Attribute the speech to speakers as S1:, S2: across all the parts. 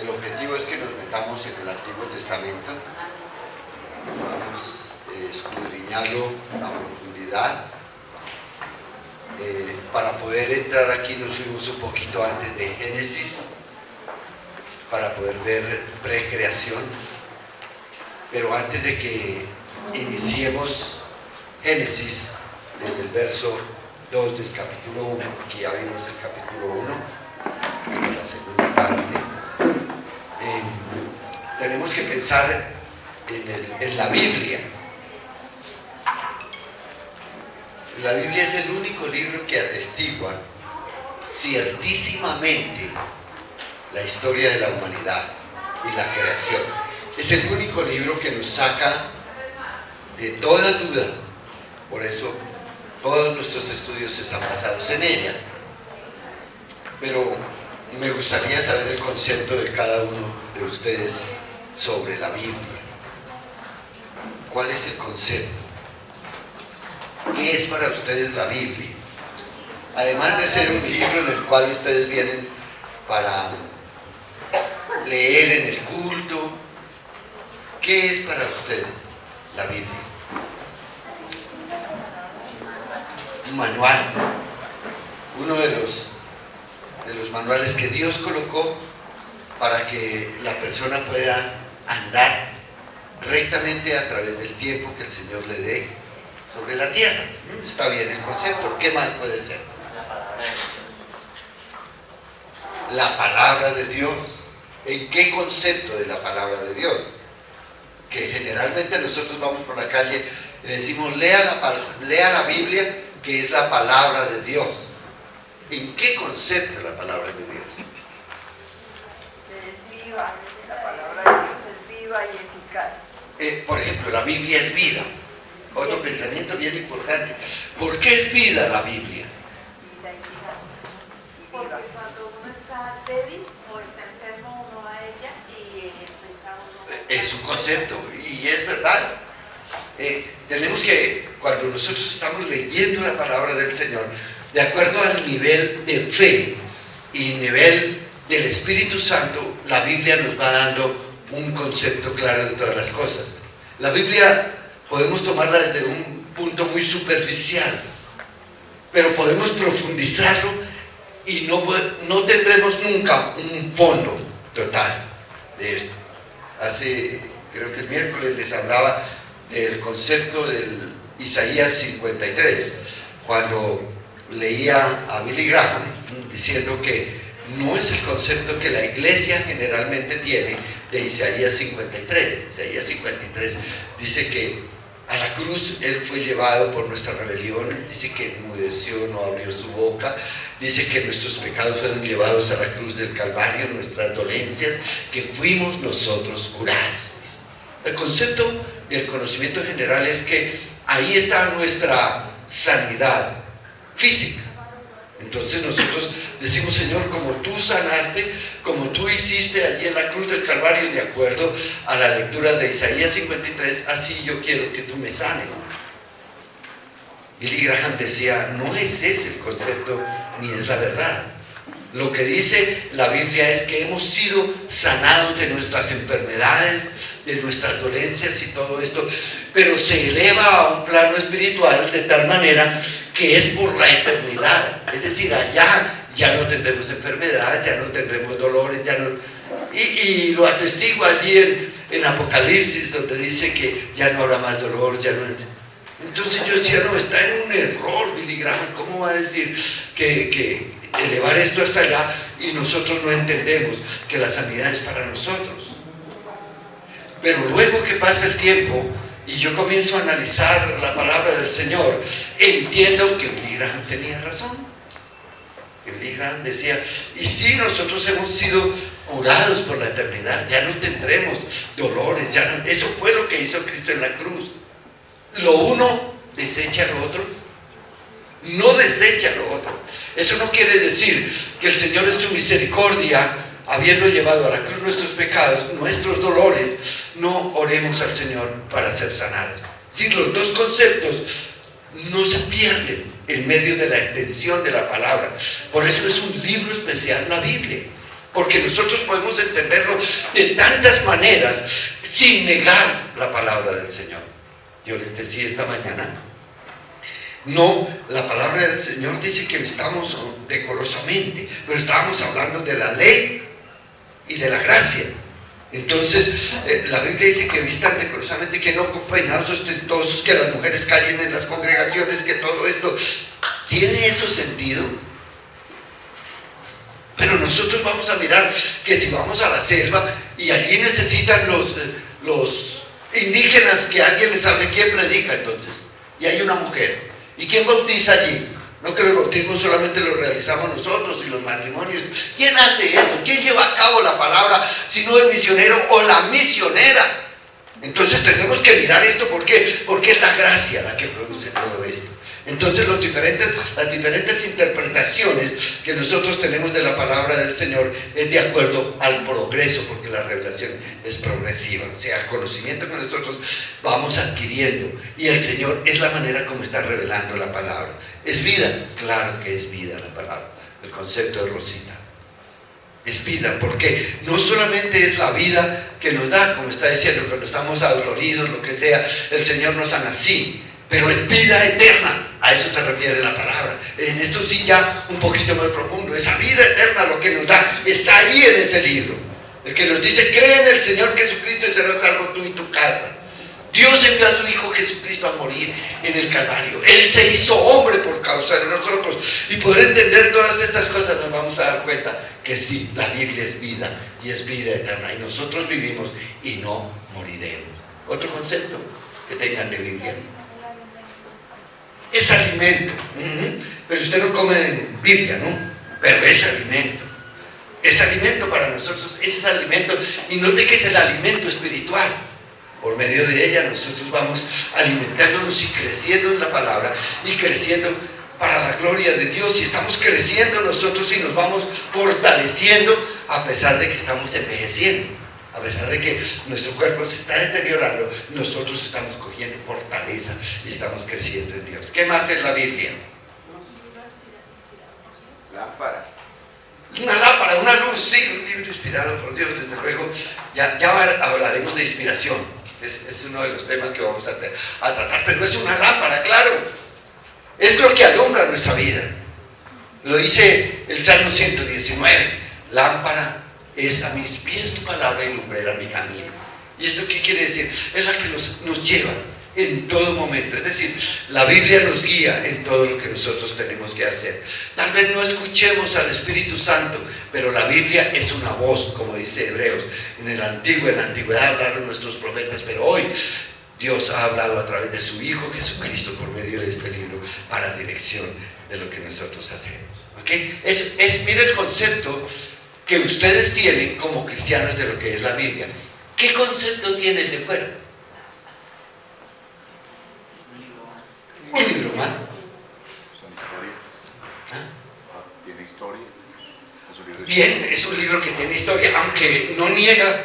S1: El objetivo es que nos metamos en el Antiguo Testamento, vamos a escudriñarlo a profundidad. Para poder entrar aquí nos fuimos un poquito antes de Génesis, para poder ver precreación. Pero antes de que iniciemos Génesis, desde el verso 2 del capítulo 1, aquí ya vimos el capítulo 1, la segunda parte, tenemos que pensar en la Biblia. La Biblia es el único libro que atestigua ciertísimamente la historia de la humanidad y la creación. Es el único libro que nos saca de toda duda. Por eso todos nuestros estudios están basados en ella. Pero me gustaría saber el concepto de cada uno de ustedes sobre la Biblia. ¿Cuál es el concepto? ¿Qué es para ustedes la Biblia? Además de ser un libro en el cual ustedes vienen para leer en el culto, ¿qué es para ustedes la Biblia? Un manual, uno de los manuales que Dios colocó para que la persona pueda andar rectamente a través del tiempo que el Señor le dé sobre la tierra. Está bien el concepto. ¿Qué más puede ser? La palabra de Dios. ¿En qué concepto de la palabra de Dios? Que generalmente nosotros vamos por la calle y decimos, lea la Biblia, que es la palabra de Dios. ¿En qué concepto la palabra de Dios?
S2: Es viva, la palabra de Dios es viva y eficaz.
S1: Por ejemplo, la Biblia es vida. Otro pensamiento bien importante. ¿Por qué es vida la Biblia?
S2: Vida y vida.
S3: Porque cuando uno está débil o está enfermo, uno va a ella y
S1: Es un concepto y es verdad. Tenemos que, cuando nosotros estamos leyendo la palabra del Señor, de acuerdo al nivel de fe y nivel del Espíritu Santo, la Biblia nos va dando un concepto claro de todas las cosas. La Biblia podemos tomarla desde un punto muy superficial, pero podemos profundizarlo y no tendremos nunca un fondo total de esto. Creo que el miércoles les hablaba del concepto del Isaías 53, cuando leía a Billy Graham diciendo que no es el concepto que la iglesia generalmente tiene de Isaías 53. Isaías 53 dice que a la cruz Él fue llevado por nuestras rebeliones, dice que enmudeció, no abrió su boca, dice que nuestros pecados fueron llevados a la cruz del Calvario, nuestras dolencias, que fuimos nosotros curados. El concepto del conocimiento general es que ahí está nuestra sanidad física. Entonces nosotros decimos, Señor, como tú sanaste, como tú hiciste allí en la cruz del Calvario, de acuerdo a la lectura de Isaías 53, así yo quiero que tú me sanes. Billy Graham decía, no es ese el concepto, ni es la verdad. Lo que dice la Biblia es que hemos sido sanados de nuestras enfermedades, de nuestras dolencias y todo esto, pero se eleva a un plano espiritual de tal manera que es por la eternidad. Es decir, allá ya no tendremos enfermedad, ya no tendremos dolores, ya no... Y lo atestigo allí en Apocalipsis, donde dice que ya no habrá más dolor, ya no... Entonces yo decía, no, está en un error Billy Graham. ¿Cómo va a decir que elevar esto hasta allá y nosotros no entendemos que la sanidad es para nosotros? Pero luego que pasa el tiempo y yo comienzo a analizar la palabra del Señor, entiendo que Billy Graham tenía razón. Billy Graham decía, y si nosotros hemos sido curados por la eternidad, ya no tendremos dolores, ya no, eso fue lo que hizo Cristo en la cruz. Lo uno desecha lo otro, no desecha lo otro. Eso no quiere decir que el Señor en su misericordia, habiendo llevado a la cruz nuestros pecados, nuestros dolores, no oremos al Señor para ser sanados. Es decir, los dos conceptos no se pierden en medio de la extensión de la palabra. Por eso es un libro especial la Biblia, porque nosotros podemos entenderlo de tantas maneras sin negar la palabra del Señor. Yo les decía esta mañana, no, la palabra del Señor dice que estamos decorosamente, pero estábamos hablando de la ley y de la gracia. Entonces, la Biblia dice que vistan decorosamente, que no con peinados ostentosos, que las mujeres callen en las congregaciones, que todo esto. ¿Tiene eso sentido? Pero nosotros vamos a mirar que si vamos a la selva y allí necesitan los indígenas que alguien les hable, ¿quién predica entonces? Y hay una mujer. ¿Y quién bautiza allí? No que el bautismo solamente lo realizamos nosotros y los matrimonios. ¿Quién hace eso? ¿Quién lleva a cabo la palabra sino el misionero o la misionera? Entonces tenemos que mirar esto. ¿Por qué? Porque es la gracia la que produce todo esto. Entonces las diferentes interpretaciones que nosotros tenemos de la palabra del Señor es de acuerdo al progreso, porque la revelación es progresiva, o sea, el conocimiento que nosotros vamos adquiriendo, y el Señor es la manera como está revelando la palabra. ¿Es vida? Claro que es vida la palabra, el concepto de Rosita. Es vida, porque no solamente es la vida que nos da, como está diciendo, cuando estamos adoloridos, lo que sea, el Señor nos sana, sí, pero es vida eterna. A eso se refiere la palabra. En esto sí ya un poquito más profundo. Esa vida eterna, lo que nos da, está ahí en ese libro. El que nos dice, cree en el Señor Jesucristo y serás salvo tú y tu casa. Dios envió a su Hijo Jesucristo a morir en el Calvario. Él se hizo hombre por causa de nosotros. Y poder entender todas estas cosas nos vamos a dar cuenta que sí, la Biblia es vida y es vida eterna. Y nosotros vivimos y no moriremos. Otro concepto que tengan de Biblia. Es alimento. Pero usted no come Biblia, ¿no? Pero es alimento. Es alimento para nosotros, es alimento. Y note que es el alimento espiritual. Por medio de ella nosotros vamos alimentándonos y creciendo en la palabra y creciendo para la gloria de Dios. Y estamos creciendo nosotros y nos vamos fortaleciendo a pesar de que estamos envejeciendo. A pesar de que nuestro cuerpo se está deteriorando, nosotros estamos cogiendo fortaleza y estamos creciendo en Dios. ¿Qué más es la Biblia?
S2: Lámpara.
S1: Una lámpara, una luz, sí, un libro inspirado por Dios, desde luego. Ya hablaremos de inspiración. Es uno de los temas que vamos a tratar, pero es una lámpara, claro. Es lo que alumbra nuestra vida. Lo dice el Salmo 119. Lámpara es a mis pies tu palabra y lumbrera mi camino. ¿Y esto qué quiere decir? Es la que nos lleva en todo momento. Es decir, la Biblia nos guía en todo lo que nosotros tenemos que hacer. Tal vez no escuchemos al Espíritu Santo, pero la Biblia es una voz, como dice Hebreos. En la antigüedad hablaron nuestros profetas, pero hoy Dios ha hablado a través de su Hijo Jesucristo por medio de este libro para dirección de lo que nosotros hacemos. ¿Okay? Mira el concepto que ustedes tienen como cristianos de lo que es la Biblia. ¿Qué concepto tienen de fuera? Un libro más.
S4: Son historias. Tiene historia.
S1: Bien, es un libro que tiene historia, aunque no niega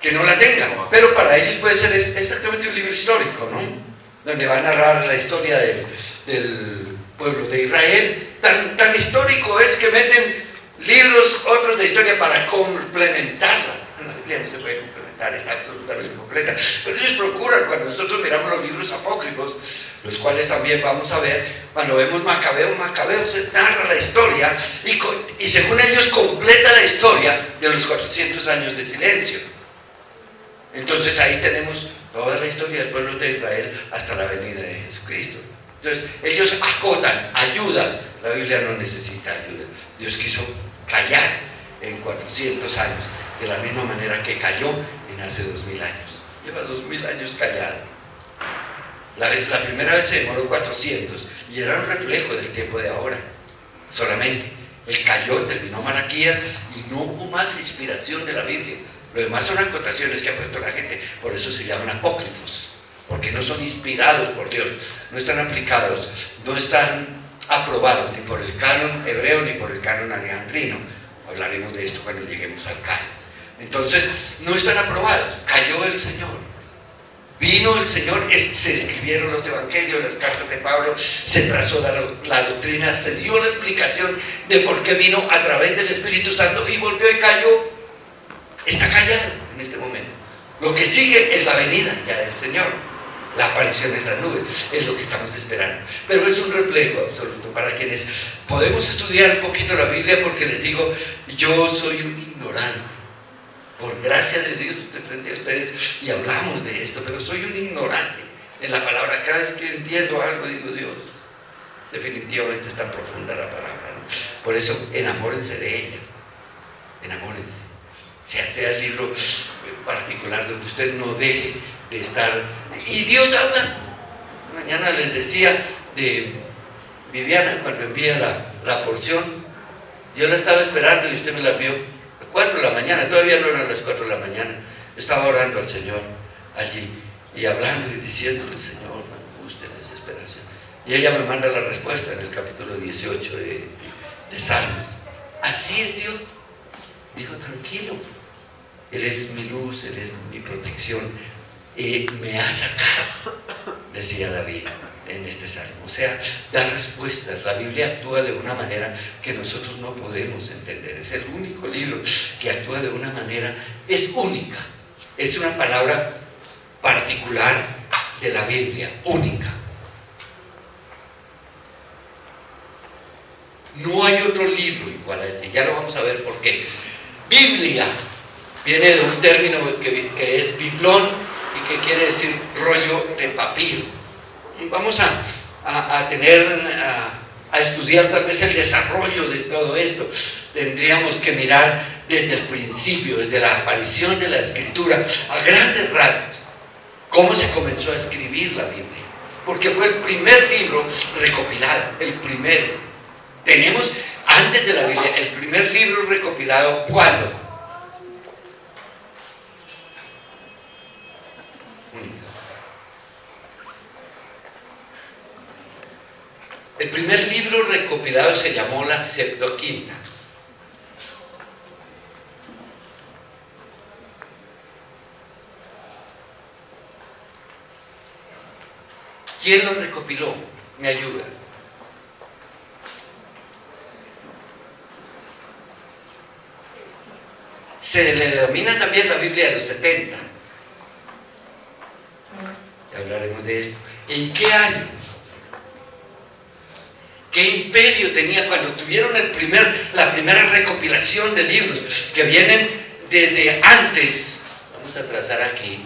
S1: que no la tenga, pero para ellos puede ser exactamente un libro histórico, ¿no? Donde va a narrar la historia del pueblo de Israel. Tan histórico es que meten libros, otros de historia para complementarla. La Biblia no se puede complementar, está absolutamente completa. Pero ellos procuran, cuando nosotros miramos los libros apócrifos, los cuales también vamos a ver, cuando vemos Macabeo se narra la historia y según ellos completa la historia de los 400 años de silencio. Entonces ahí tenemos toda la historia del pueblo de Israel hasta la venida de Jesucristo. Entonces ellos acotan, ayudan. La Biblia no necesita ayuda. Dios quiso callar en 400 años, de la misma manera que cayó en hace 2000 años. Lleva 2000 años callado. La primera vez se demoró 400 y era un reflejo del tiempo de ahora. Solamente. Él cayó, terminó Malaquías y no hubo más inspiración de la Biblia. Lo demás son acotaciones que ha puesto la gente, por eso se llaman apócrifos, porque no son inspirados por Dios, no están aplicados, no están aprobados ni por el canon hebreo ni por el canon alejandrino. Hablaremos de esto cuando lleguemos al canon. Entonces, no están aprobados. Cayó el Señor. Vino el Señor, se escribieron los evangelios, las cartas de Pablo, se trazó la doctrina, se dio la explicación de por qué vino a través del Espíritu Santo y volvió y cayó. Está callado en este momento. Lo que sigue es la venida ya del Señor, la aparición en las nubes, es lo que estamos esperando. Pero es un reflejo absoluto para quienes podemos estudiar un poquito la Biblia, porque les digo, yo soy un ignorante. Por gracia de Dios estoy frente a ustedes y hablamos de esto, pero soy un ignorante en la palabra. Cada vez que entiendo algo digo, Dios, definitivamente es tan profunda la palabra, ¿no? Por eso, enamórense de ella, enamórense. Sea el libro particular donde usted no deje de estar. Y Dios habla. Mañana les decía de Viviana, cuando envía la porción, yo la estaba esperando y usted me la vio. 4 de la mañana, todavía no eran las 4 de la mañana, estaba orando al Señor allí y hablando y diciéndole, Señor, me angustia, desesperación. Y ella me manda la respuesta en el capítulo 18 de Salmos. Así es Dios. Dijo, tranquilo, Él es mi luz, Él es mi protección, me ha sacado, decía David en este salmo. O sea, da respuestas. La Biblia actúa de una manera que nosotros no podemos entender. Es el único libro que actúa de una manera, es única. Es una palabra particular de la Biblia, única. No hay otro libro igual a este. Ya lo vamos a ver por qué. Biblia viene de un término que es biblón y que quiere decir rollo de papiro. Vamos a estudiar tal vez el desarrollo de todo esto. Tendríamos que mirar desde el principio, desde la aparición de la Escritura, a grandes rasgos, cómo se comenzó a escribir la Biblia. Porque fue el primer libro recopilado, el primero. Tenemos, antes de la Biblia, el primer libro recopilado, ¿cuándo? El primer libro recopilado se llamó la Septuaginta. ¿Quién lo recopiló? Me ayuda. Se le denomina también la Biblia de los 70. Ya hablaremos de esto. ¿En qué año? ¿Qué imperio tenía cuando tuvieron la primera recopilación de libros que vienen desde antes? Vamos a trazar aquí.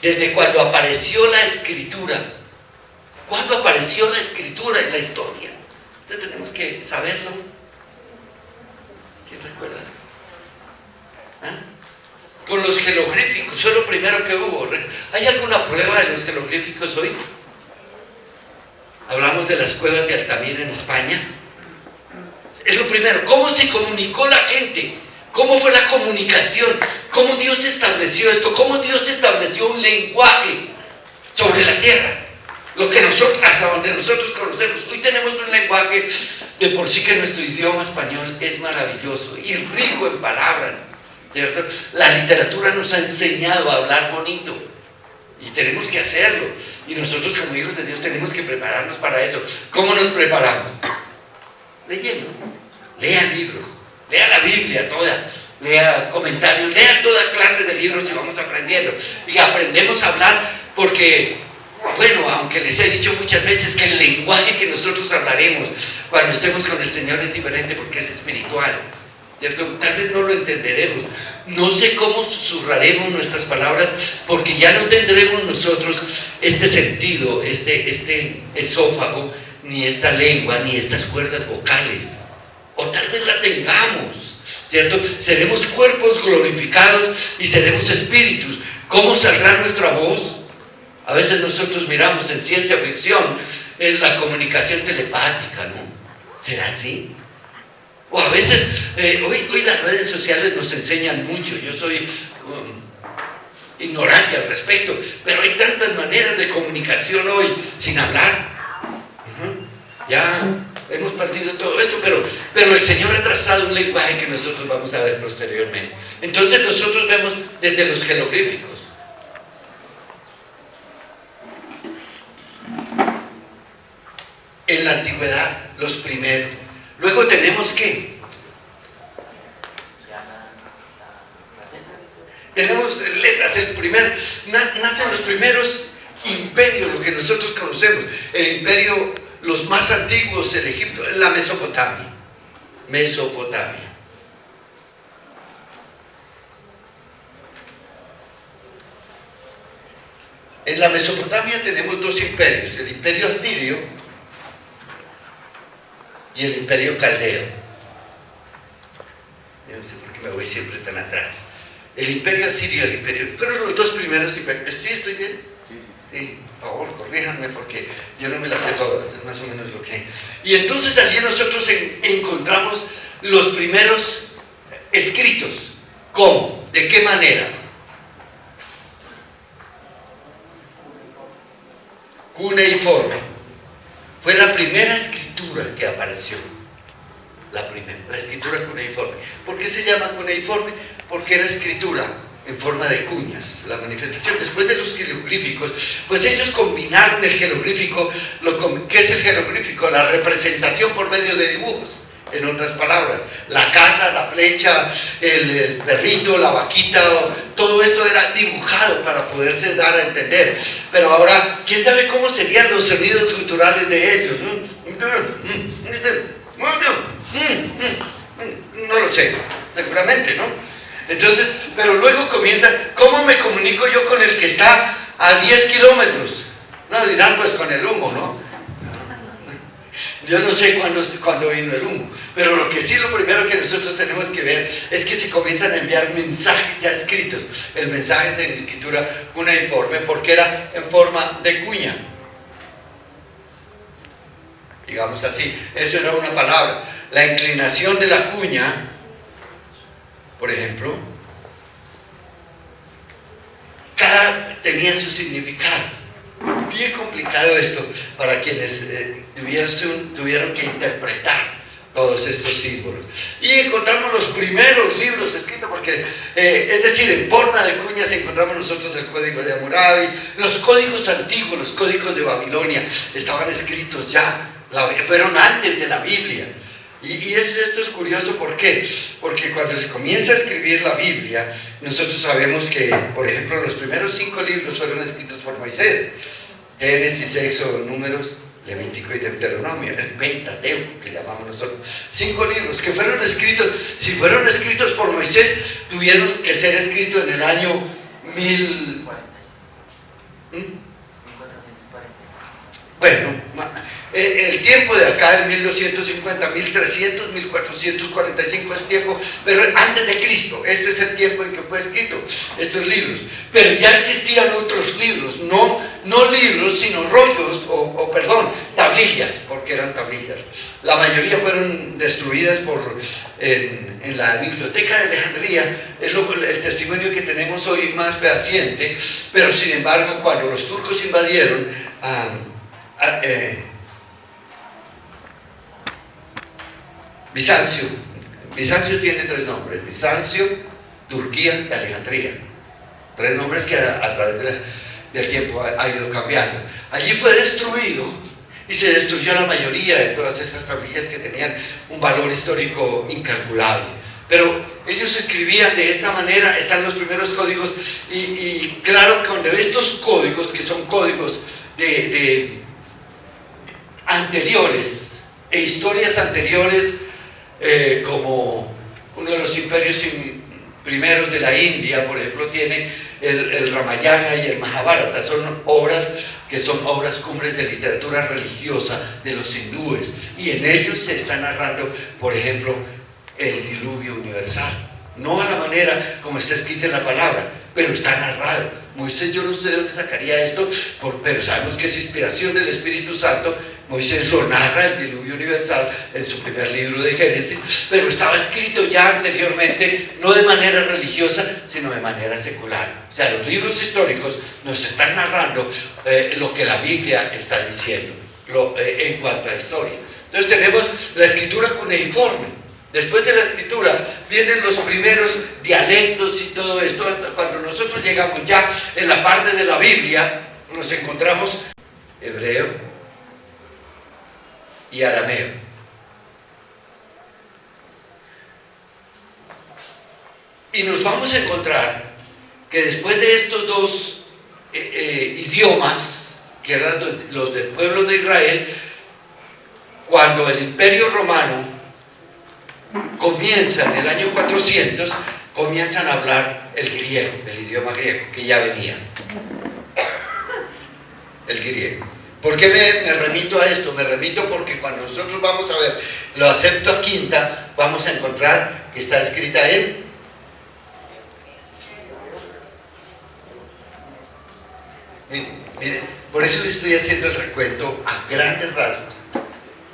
S1: Desde cuando apareció la Escritura. ¿Cuándo apareció la Escritura en la historia? Entonces tenemos que saberlo. ¿Quién recuerda? ¿Ah? Con los jeroglíficos, fue lo primero que hubo. ¿Hay alguna prueba de los jeroglíficos hoy? Hablamos de las cuevas de Altamira en España. Es lo primero. ¿Cómo se comunicó la gente? ¿Cómo fue la comunicación? ¿Cómo Dios estableció esto? ¿Cómo Dios estableció un lenguaje sobre la tierra? Lo que nosotros, hasta donde nosotros conocemos. Hoy tenemos un lenguaje de por sí que nuestro idioma español es maravilloso y rico en palabras, ¿cierto? La literatura nos ha enseñado a hablar bonito y tenemos que hacerlo. Y nosotros como hijos de Dios tenemos que prepararnos para eso. ¿Cómo nos preparamos? Leyendo. Lea libros, lea la Biblia toda, lea comentarios, lea toda clase de libros y vamos aprendiendo. Y aprendemos a hablar porque, bueno, aunque les he dicho muchas veces que el lenguaje que nosotros hablaremos cuando estemos con el Señor es diferente porque es espiritual, ¿cierto? Tal vez no lo entenderemos. No sé cómo susurraremos nuestras palabras porque ya no tendremos nosotros este sentido, este esófago, ni esta lengua, ni estas cuerdas vocales. O tal vez la tengamos, ¿cierto? Seremos cuerpos glorificados y seremos espíritus. ¿Cómo saldrá nuestra voz? A veces nosotros miramos en ciencia ficción en la comunicación telepática, ¿no? ¿Será así? O a veces, hoy las redes sociales nos enseñan mucho. Yo soy ignorante al respecto, pero hay tantas maneras de comunicación hoy sin hablar. Ya hemos perdido todo esto, pero el Señor ha trazado un lenguaje que nosotros vamos a ver posteriormente. Entonces nosotros vemos desde los jeroglíficos. en la antigüedad, los primeros. Luego tenemos ¿qué? Tenemos letras. Nacen los primeros imperios, lo que nosotros conocemos. El imperio, los más antiguos, el Egipto, la Mesopotamia. En la Mesopotamia tenemos dos imperios, el imperio asirio y el imperio caldeo. Yo no sé por qué me voy siempre tan atrás. El imperio asirio y el imperio... Fueron los dos primeros imperios. ¿Estoy bien? Sí, por favor, corríjanme porque yo no me las sé todas, es más o menos lo que... Y entonces allí nosotros encontramos los primeros escritos. ¿Cómo? ¿De qué manera? Cuneiforme. Fue la primera escritura que apareció. La escritura cuneiforme. ¿Por qué se llama cuneiforme? Porque era escritura en forma de cuñas, la manifestación. Después de los jeroglíficos, pues ellos combinaron el jeroglífico. ¿Qué es el jeroglífico? La representación por medio de dibujos. En otras palabras, la casa, la flecha, el perrito, la vaquita, todo esto era dibujado para poderse dar a entender. Pero ahora, ¿quién sabe cómo serían los sonidos guturales de ellos? No lo sé, seguramente, ¿no? Entonces, pero luego comienza, ¿cómo me comunico yo con el que está a 10 kilómetros? No, dirán pues con el humo, ¿no? Yo no sé cuándo vino el humo, pero lo primero que nosotros tenemos que ver es que se comienzan a enviar mensajes ya escritos. El mensaje es en escritura cuneiforme porque era en forma de cuña. Digamos así, eso era una palabra. La inclinación de la cuña, por ejemplo, tenía su significado. Bien complicado esto para quienes tuvieron que interpretar todos estos símbolos. Y encontramos los primeros libros escritos, porque, es decir, en forma de cuñas encontramos nosotros el código de Hammurabi, los códigos antiguos, los códigos de Babilonia, estaban escritos ya, fueron antes de la Biblia. Y esto es curioso, ¿por qué? Porque cuando se comienza a escribir la Biblia, nosotros sabemos que, por ejemplo, los primeros 5 libros fueron escritos por Moisés. Génesis, Éxodo, Números, Levítico y Deuteronomio, el Pentateuco que llamamos nosotros. 5 libros que fueron escritos, si fueron escritos por Moisés, tuvieron que ser escritos en el año 1440. Bueno, el tiempo de acá es 1250, 1300, 1445 es tiempo, pero antes de Cristo. Este es el tiempo en que fue escrito estos libros. Pero ya existían otros libros, no libros, sino rollos, tablillas, porque eran tablillas. La mayoría fueron destruidas en la biblioteca de Alejandría. Es el testimonio que tenemos hoy más fehaciente, pero sin embargo, cuando los turcos invadieron Bizancio tiene 3 nombres: Bizancio, Turquía y Alejandría. 3 nombres que a través del tiempo ha ido cambiando. Allí fue destruido y se destruyó la mayoría de todas esas tablillas que tenían un valor histórico incalculable. Pero ellos escribían de esta manera. Están los primeros códigos y claro, cuando estos códigos, que son códigos de anteriores e historias anteriores, como uno de los imperios primeros de la India, por ejemplo, tiene el Ramayana y el Mahabharata. Son obras que son obras cumbres de literatura religiosa de los hindúes, y en ellos se está narrando, por ejemplo, el diluvio universal, no a la manera como está escrita en la palabra, pero está narrado. Moisés, yo no sé de dónde sacaría esto, pero sabemos que es inspiración del Espíritu Santo. Moisés lo narra, el diluvio universal, en su primer libro de Génesis, pero estaba escrito ya anteriormente, no de manera religiosa, sino de manera secular. O sea, los libros históricos nos están narrando lo que la Biblia está diciendo en cuanto a historia. Entonces tenemos la escritura cuneiforme. Después de la escritura vienen los primeros dialectos y todo esto. Cuando nosotros llegamos ya en la parte de la Biblia, nos encontramos hebreo, y arameo. Y nos vamos a encontrar que después de estos dos idiomas, que eran los del pueblo de Israel, cuando el Imperio Romano comienza en el año 400, comienzan a hablar el griego, el idioma griego, que ya venía. El griego. ¿Por qué me remito a esto? Me remito porque cuando nosotros vamos a ver la Septuaginta, vamos a encontrar que está escrita en miren, por eso les estoy haciendo el recuento a grandes rasgos.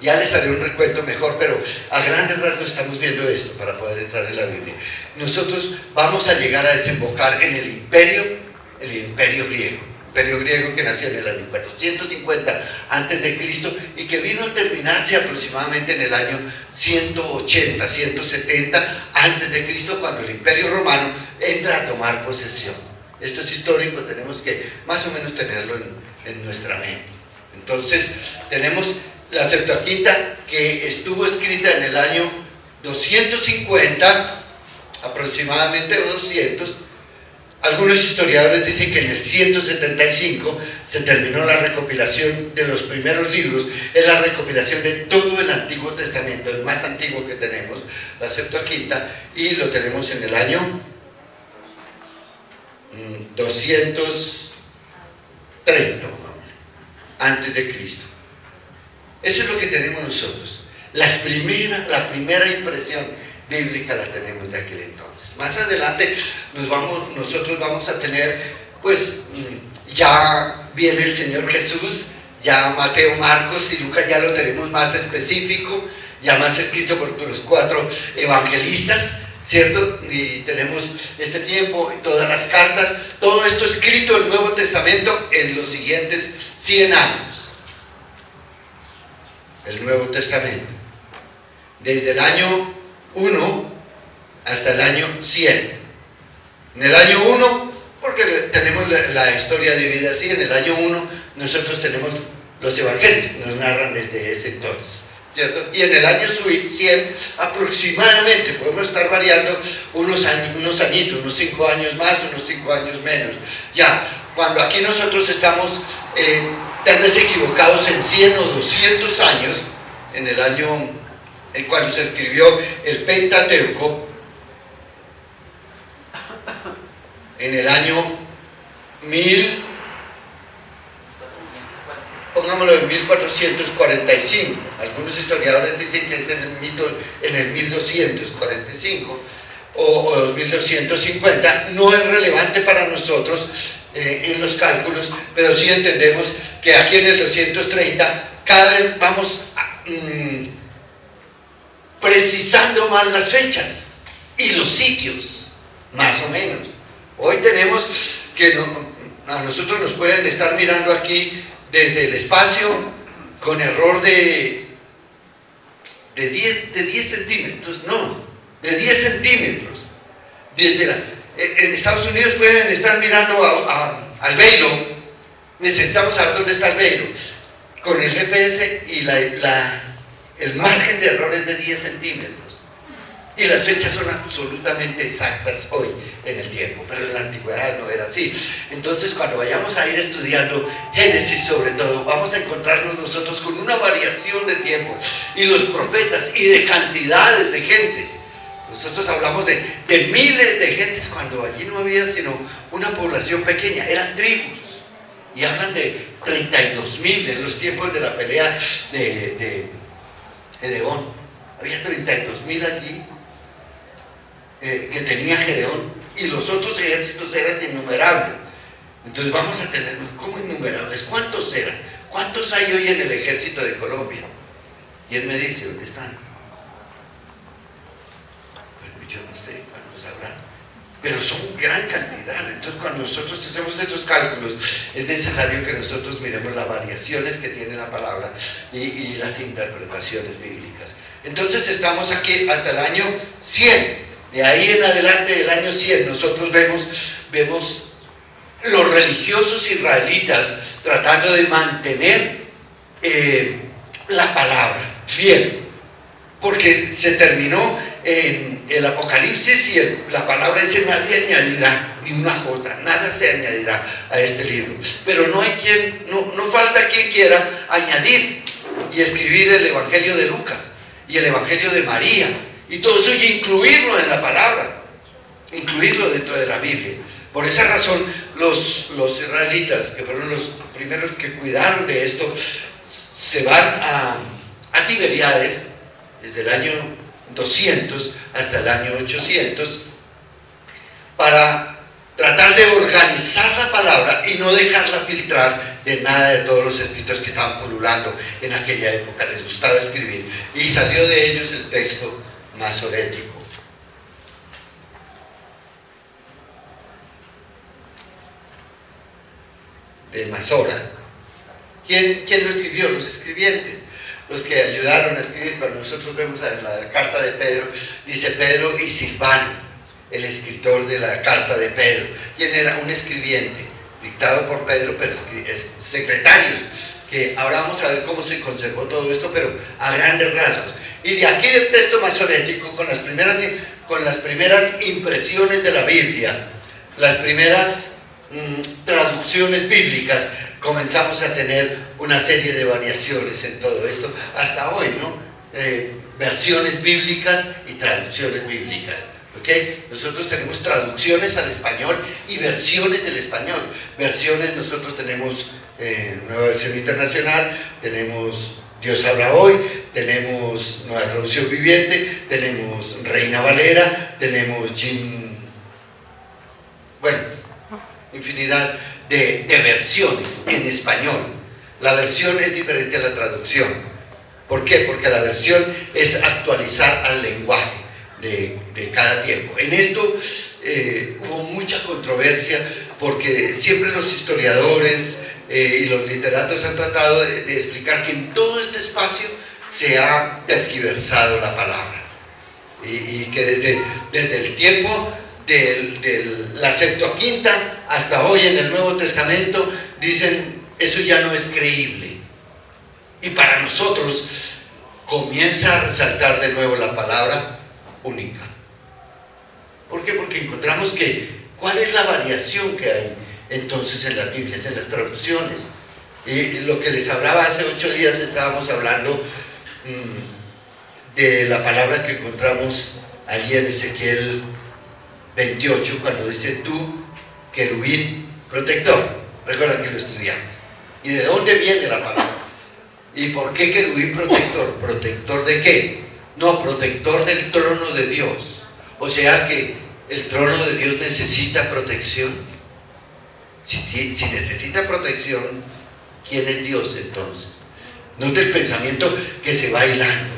S1: Ya les haré un recuento mejor, pero a grandes rasgos estamos viendo esto para poder entrar en la Biblia. Nosotros vamos a llegar a desembocar en el imperio griego. Imperio griego que nació en el año 450 a.C. y que vino a terminarse aproximadamente en el año 180, 170 a.C., cuando el Imperio Romano entra a tomar posesión. Esto es histórico, tenemos que más o menos tenerlo en nuestra mente. Entonces, tenemos la Septuaginta, que estuvo escrita en el año 250, aproximadamente 200. Algunos historiadores dicen que en el 175 se terminó la recopilación de los primeros libros. Es la recopilación de todo el Antiguo Testamento, el más antiguo que tenemos, la Septuaginta, y lo tenemos en el año 230 antes de Cristo. Eso es lo que tenemos nosotros. La primera impresión bíblica la tenemos de aquel entonces. Más adelante nosotros vamos a tener, pues, ya viene el Señor Jesús, ya Mateo, Marcos y Lucas ya lo tenemos más específico, ya más escrito por los 4 evangelistas, ¿cierto? Y tenemos este tiempo, todas las cartas, todo esto escrito el Nuevo Testamento en los siguientes 100 años. El Nuevo Testamento, desde el año 1 hasta el año 100. En el año 1, porque tenemos la historia dividida así, en el año 1 nosotros tenemos los evangelios, nos narran desde ese entonces, ¿cierto? Y en el año 100 aproximadamente, podemos estar variando unos añitos, unos 5 años más, unos 5 años menos. Ya, cuando aquí nosotros estamos tal vez equivocados en 100 o 200 años, en el año en cuando se escribió el Pentateuco, en el año 1445. Algunos historiadores dicen que es en el 1245 o 1250. No es relevante para nosotros en los cálculos, pero sí entendemos que aquí en el 230 cada vez vamos precisando más las fechas y los sitios, más o menos. Hoy tenemos que a nosotros nos pueden estar mirando aquí desde el espacio con error de 10 centímetros, no, de 10 centímetros. En Estados Unidos pueden estar mirando al Beiro. Necesitamos saber dónde está el Beiro. Con el GPS y el margen de error es de 10 centímetros. Y las fechas son absolutamente exactas hoy en el tiempo, pero en la antigüedad no era así. Entonces, cuando vayamos a ir estudiando Génesis, sobre todo, vamos a encontrarnos nosotros con una variación de tiempo, y los profetas, y de cantidades de gentes. Nosotros hablamos de miles de gentes cuando allí no había sino una población pequeña, eran tribus, y hablan de 32,000 en los tiempos de la pelea de Gedeón. Había 32,000 allí que tenía Gedeón, y los otros ejércitos eran innumerables. Entonces vamos a tener, ¿cómo innumerables? ¿Cuántos eran? ¿Cuántos hay hoy en el ejército de Colombia? ¿Quién me dice dónde están? Bueno, yo no sé cuántos habrán, pero son gran cantidad. Entonces, cuando nosotros hacemos esos cálculos, es necesario que nosotros miremos las variaciones que tiene la palabra y las interpretaciones bíblicas. Entonces, estamos aquí hasta el año 100. De ahí en adelante, del año 100, nosotros vemos los religiosos israelitas tratando de mantener la palabra, fiel. Porque se terminó en el Apocalipsis y la palabra dice: nadie añadirá ni una jota, nada se añadirá a este libro. Pero no falta quien quiera añadir y escribir el Evangelio de Lucas y el Evangelio de María y todo eso, y incluirlo en la palabra, incluirlo dentro de la Biblia. Por esa razón los israelitas, que fueron los primeros que cuidaron de esto, se van a Tiberíades desde el año 200 hasta el año 800 para tratar de organizar la palabra y no dejarla filtrar de nada de todos los escritos que estaban pululando en aquella época. Les gustaba escribir y salió de ellos el texto masorético. De Masora. ¿Quién lo escribió? Los escribientes, los que ayudaron a escribir. Cuando nosotros vemos en la carta de Pedro, dice Pedro y Silvano, el escritor de la carta de Pedro. ¿Quién era? Un escribiente, dictado por Pedro, pero secretarios, que ahora vamos a ver cómo se conservó todo esto, pero a grandes rasgos. Y de aquí del texto masorético, con las primeras impresiones de la Biblia, las primeras traducciones bíblicas, comenzamos a tener una serie de variaciones en todo esto, hasta hoy, ¿no? Versiones bíblicas y traducciones bíblicas. ¿Okay? Nosotros tenemos traducciones al español y versiones del español. Versiones, nosotros tenemos Nueva Versión Internacional, tenemos Dios habla hoy, tenemos Nueva Traducción Viviente, tenemos Reina Valera, tenemos infinidad de versiones en español. La versión es diferente a la traducción. ¿Por qué? Porque la versión es actualizar al lenguaje de cada tiempo. En esto hubo mucha controversia, porque siempre los historiadores y los literatos han tratado de explicar que en todo este espacio se ha tergiversado la palabra, y que desde el tiempo de la Septuaginta hasta hoy en el Nuevo Testamento dicen: eso ya no es creíble. Y para nosotros comienza a resaltar de nuevo la palabra única. ¿Por qué? Porque encontramos que ¿cuál es la variación que hay entonces en las Biblias, en las traducciones? Y lo que les hablaba hace 8 días, estábamos hablando de la palabra que encontramos allí en Ezequiel 28, cuando dice: tú, querubín protector. Recuerdan que lo estudiamos. ¿Y de dónde viene la palabra? ¿Y por qué querubín protector? ¿Protector de qué? No, protector del trono de Dios. O sea que el trono de Dios necesita protección. Si necesita protección, ¿quién es Dios entonces? No es del pensamiento que se va hilando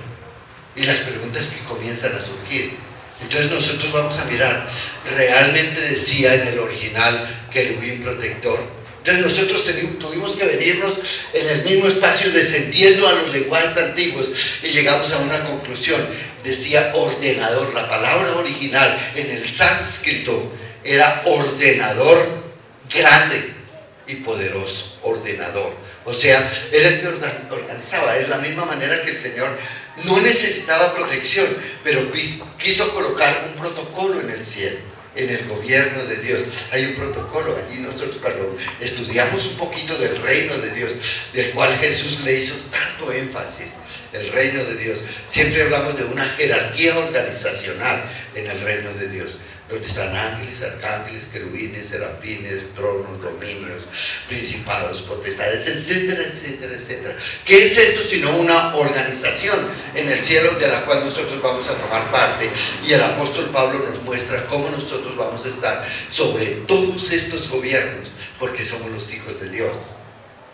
S1: y las preguntas que comienzan a surgir. Entonces nosotros vamos a mirar, realmente decía en el original querubín protector. Entonces nosotros tuvimos que venirnos en el mismo espacio, descendiendo a los lenguajes antiguos, y llegamos a una conclusión. Decía ordenador. La palabra original en el sánscrito era ordenador grande y poderoso. Ordenador. O sea, era el que organizaba. Es la misma manera que el Señor no necesitaba protección, pero quiso colocar un protocolo en el cielo, en el gobierno de Dios. Hay un protocolo allí. Nosotros, cuando estudiamos un poquito del reino de Dios, del cual Jesús le hizo tanto énfasis, el reino de Dios, siempre hablamos de una jerarquía organizacional en el reino de Dios, donde están ángeles, arcángeles, querubines, serafines, tronos, dominios, principados, potestades, etcétera, etcétera, etcétera. ¿Qué es esto sino una organización en el cielo de la cual nosotros vamos a tomar parte? Y el apóstol Pablo nos muestra cómo nosotros vamos a estar sobre todos estos gobiernos, porque somos los hijos de Dios,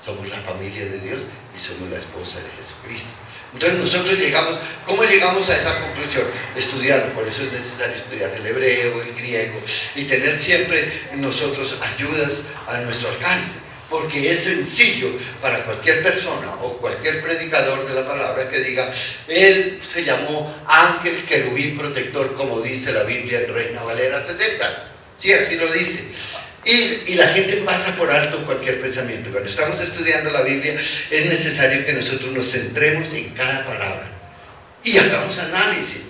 S1: somos la familia de Dios y somos la esposa de Jesucristo. Entonces nosotros ¿cómo llegamos a esa conclusión? Estudiando. Por eso es necesario estudiar el hebreo, el griego, y tener siempre nosotros ayudas a nuestro alcance, porque es sencillo para cualquier persona o cualquier predicador de la palabra que diga: él se llamó ángel querubín protector, como dice la Biblia en Reina Valera 60. Sí, aquí lo dice. Y la gente pasa por alto cualquier pensamiento. Cuando estamos estudiando la Biblia, es necesario que nosotros nos centremos en cada palabra y hagamos análisis.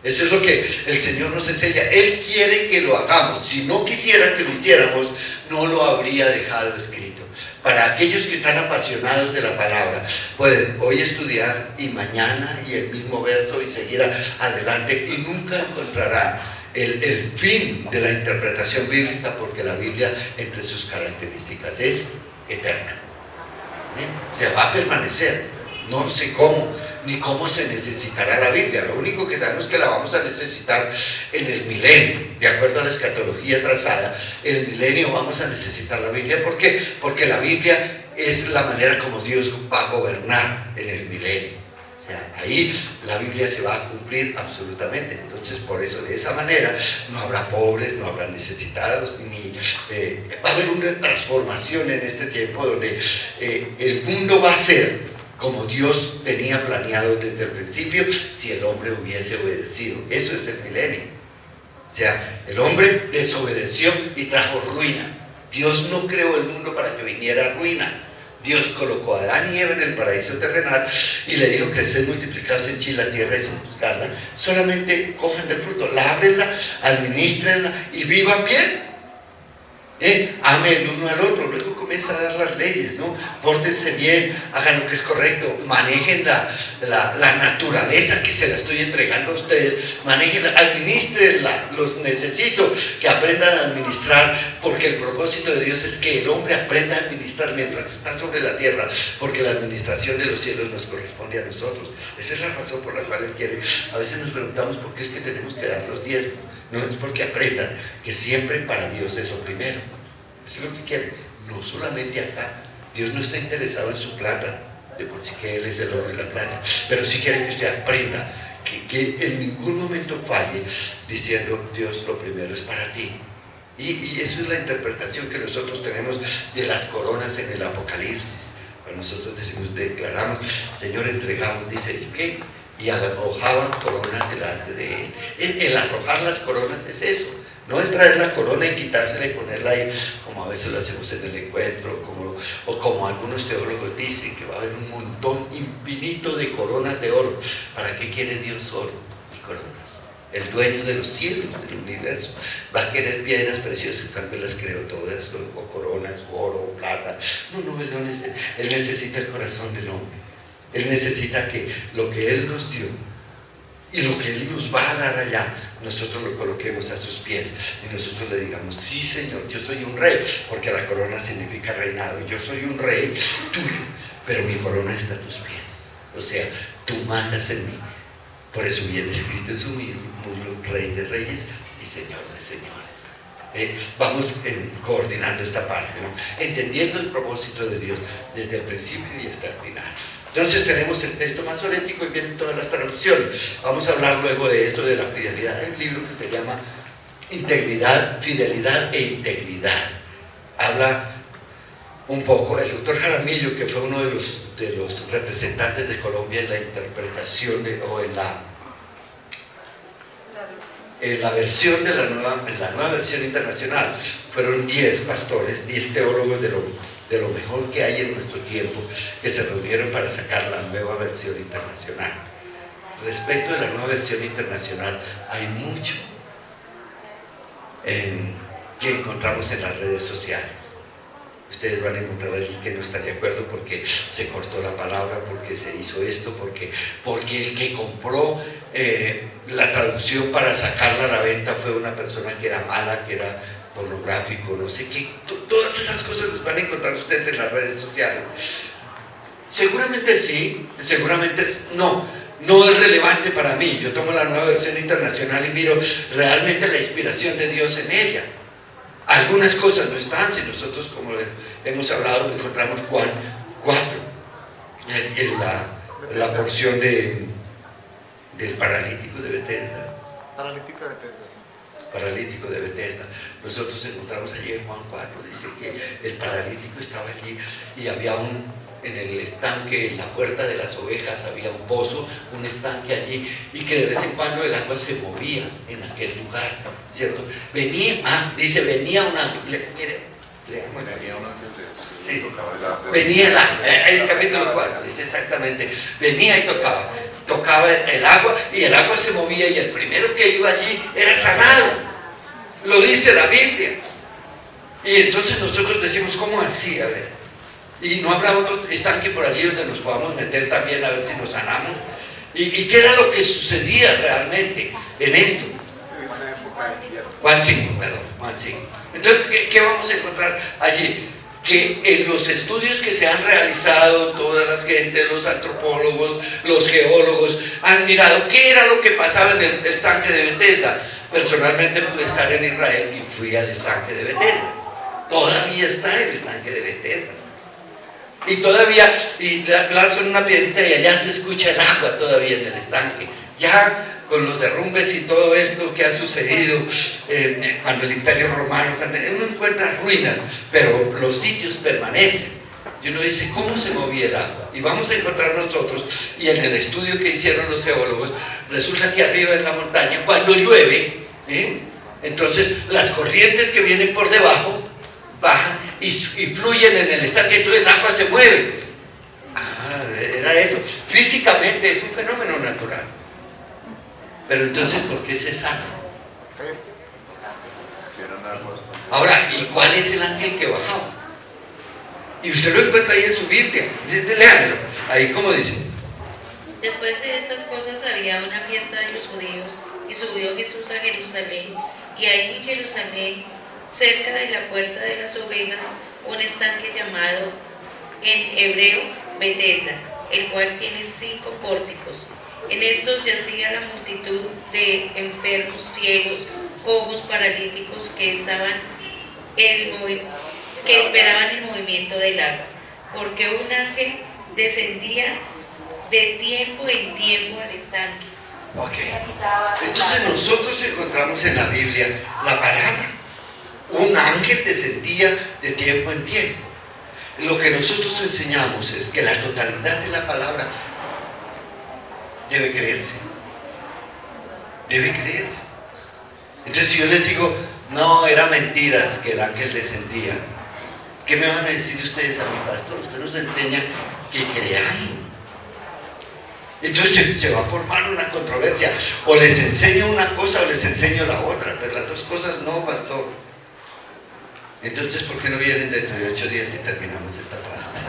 S1: Eso es lo que el Señor nos enseña. Él quiere que lo hagamos. Si no quisiera que lo hiciéramos, no lo habría dejado escrito. Para aquellos que están apasionados de la palabra, pueden hoy estudiar y mañana y el mismo verso y seguir adelante y nunca encontrarán el fin de la interpretación bíblica, porque la Biblia, entre sus características, es eterna. Se va a permanecer. No sé cómo, ni cómo se necesitará la Biblia. Lo único que sabemos es que la vamos a necesitar en el milenio. De acuerdo a la escatología trazada, el milenio vamos a necesitar la Biblia. ¿Por qué? Porque la Biblia es la manera como Dios va a gobernar en el milenio. O sea, ahí la Biblia se va a cumplir absolutamente. Entonces, por eso, de esa manera, no habrá pobres, no habrá necesitados, ni va a haber una transformación en este tiempo donde el mundo va a ser como Dios tenía planeado desde el principio, si el hombre hubiese obedecido. Eso es el milenio. O sea, el hombre desobedeció y trajo ruina. Dios no creó el mundo para que viniera ruina. Dios colocó a Adán y Eva en el paraíso terrenal y le dijo que estén multiplicados, henchid la tierra y sojuzgadla. Solamente cojan del fruto, lábrenla, administrenla y vivan bien. Amen el uno al otro. Luego comienza a dar las leyes, ¿no? Pórtense bien, hagan lo que es correcto, manejen la naturaleza que se la estoy entregando a ustedes, manejenla, administrenla. Los necesito que aprendan a administrar, porque el propósito de Dios es que el hombre aprenda a administrar mientras está sobre la tierra, porque la administración de los cielos nos corresponde a nosotros. Esa es la razón por la cual Él quiere. A veces nos preguntamos por qué es que tenemos que dar los diezmos. No, es porque aprendan que siempre para Dios es lo primero. Eso es lo que quiere. No solamente acá. Dios no está interesado en su plata, de por sí que Él es el oro y la plata, pero sí quiere que usted aprenda que en ningún momento falle diciendo: Dios, lo primero es para ti. Y eso es la interpretación que nosotros tenemos de las coronas en el Apocalipsis. Cuando nosotros decimos, declaramos, Señor, entregamos, dice, ¿y qué? Y arrojaban coronas delante de Él. El arrojar las coronas es eso. No es traer la corona y quitársela y ponerla ahí, como a veces lo hacemos en el encuentro, o como algunos teólogos dicen, que va a haber un montón infinito de coronas de oro. ¿Para qué quiere Dios oro y coronas? El dueño de los cielos, del universo, va a querer piedras preciosas, también las creó todas, o coronas, o oro, o plata. No, Él no necesita. Él necesita el corazón del hombre. Él necesita que lo que Él nos dio y lo que Él nos va a dar allá, nosotros lo coloquemos a sus pies y nosotros le digamos: sí, Señor, yo soy un rey, porque la corona significa reinado. Yo soy un rey tuyo, pero mi corona está a tus pies. O sea, tú mandas en mí. Por eso viene escrito en su muslo: Rey de reyes y Señor de señores. Vamos coordinando esta parte, ¿no? Entendiendo el propósito de Dios desde el principio y hasta el final. Entonces tenemos el texto masorético y vienen todas las traducciones. Vamos a hablar luego de esto de la fidelidad. Hay un libro que se llama Integridad, Fidelidad e Integridad. Habla un poco, el doctor Jaramillo, que fue uno de los representantes de Colombia en la interpretación en la versión de la nueva versión internacional, fueron 10 pastores, 10 teólogos de lo mejor que hay en nuestro tiempo, que se reunieron para sacar la nueva versión internacional. Respecto de la nueva versión internacional, hay mucho que encontramos en las redes sociales. Ustedes van a encontrar allí que no están de acuerdo porque se cortó la palabra, porque se hizo esto, porque el que compró la traducción para sacarla a la venta fue una persona que era mala, que era pornográfico, no sé qué. Todas esas cosas las van a encontrar ustedes en las redes sociales. Seguramente sí, seguramente no es relevante para mí. Yo tomo la nueva versión internacional y miro realmente la inspiración de Dios en ella. Algunas cosas no están, si nosotros, como hemos hablado, encontramos Juan 4, en la porción del paralítico de Bethesda. Paralítico de Bethesda. Nosotros encontramos allí en Juan 4, dice que el paralítico estaba allí y había en el estanque, en la puerta de las ovejas había un pozo, un estanque allí, y que de vez en cuando el agua se movía en aquel lugar, ¿cierto? Venía un ángel, mire, leamos.
S4: Venía un ángel de
S1: Sí.
S4: tocaba el láser.
S1: Venía el capítulo 4, dice exactamente, venía y tocaba el agua, y el agua se movía, y el primero que iba allí era sanado, lo dice la Biblia. Y entonces nosotros decimos, ¿cómo así? A ver, y no habrá otro estanque por allí donde nos podamos meter también a ver si nos sanamos. ¿Y qué era lo que sucedía realmente en esto? Juan 5, perdón, Juan 5. Entonces, ¿qué vamos a encontrar allí? Que en los estudios que se han realizado, todas las gentes, los antropólogos, los geólogos, han mirado qué era lo que pasaba en el estanque de Bethesda. Personalmente pude estar en Israel y fui al estanque de Bethesda. Todavía está el estanque de Bethesda. Y todavía, y lanzan una piedrita y allá se escucha el agua todavía en el estanque. Ya con los derrumbes y todo esto que ha sucedido cuando el Imperio Romano, uno encuentra ruinas, pero los sitios permanecen. Y uno dice, ¿cómo se movía el agua? Y vamos a encontrar nosotros, y en el estudio que hicieron los geólogos, resulta que arriba en la montaña, cuando llueve, entonces las corrientes que vienen por debajo bajan y fluyen en el estanque, entonces el agua se mueve. Era eso. Físicamente es un fenómeno natural. Pero entonces, ¿por qué se sana? Ahora, ¿y cuál es el ángel que bajaba? Y usted lo encuentra ahí en su Biblia. Léanlo. Ahí, ¿cómo dice?
S5: Después de estas cosas había una fiesta de los judíos y subió Jesús a Jerusalén, y ahí en Jerusalén, cerca de la puerta de las ovejas, un estanque llamado en hebreo Bethesda, el cual tiene 5 pórticos. En estos yacía la multitud de enfermos, ciegos, cojos, paralíticos que esperaban el movimiento del agua, porque un ángel descendía de tiempo en tiempo al estanque.
S1: Okay. Entonces nosotros encontramos en la Biblia la palabra. Un ángel descendía de tiempo en tiempo. Lo que nosotros enseñamos es que la totalidad de la palabra debe creerse. Debe creerse. Entonces si yo les digo, no, eran mentiras que el ángel descendía, ¿qué me van a decir ustedes a mi pastor? Usted nos enseña que creamos. Entonces se va a formar una controversia. O les enseño una cosa o les enseño la otra, pero las dos cosas no, pastor. Entonces, ¿por qué no vienen dentro de 8 días y terminamos esta parte?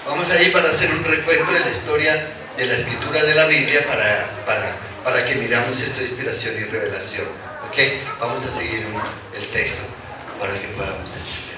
S1: Vamos a ir para hacer un recuento de la historia de la escritura de la Biblia para que miramos esto de inspiración y revelación. ¿Ok? Vamos a seguir el texto para que podamos hacer.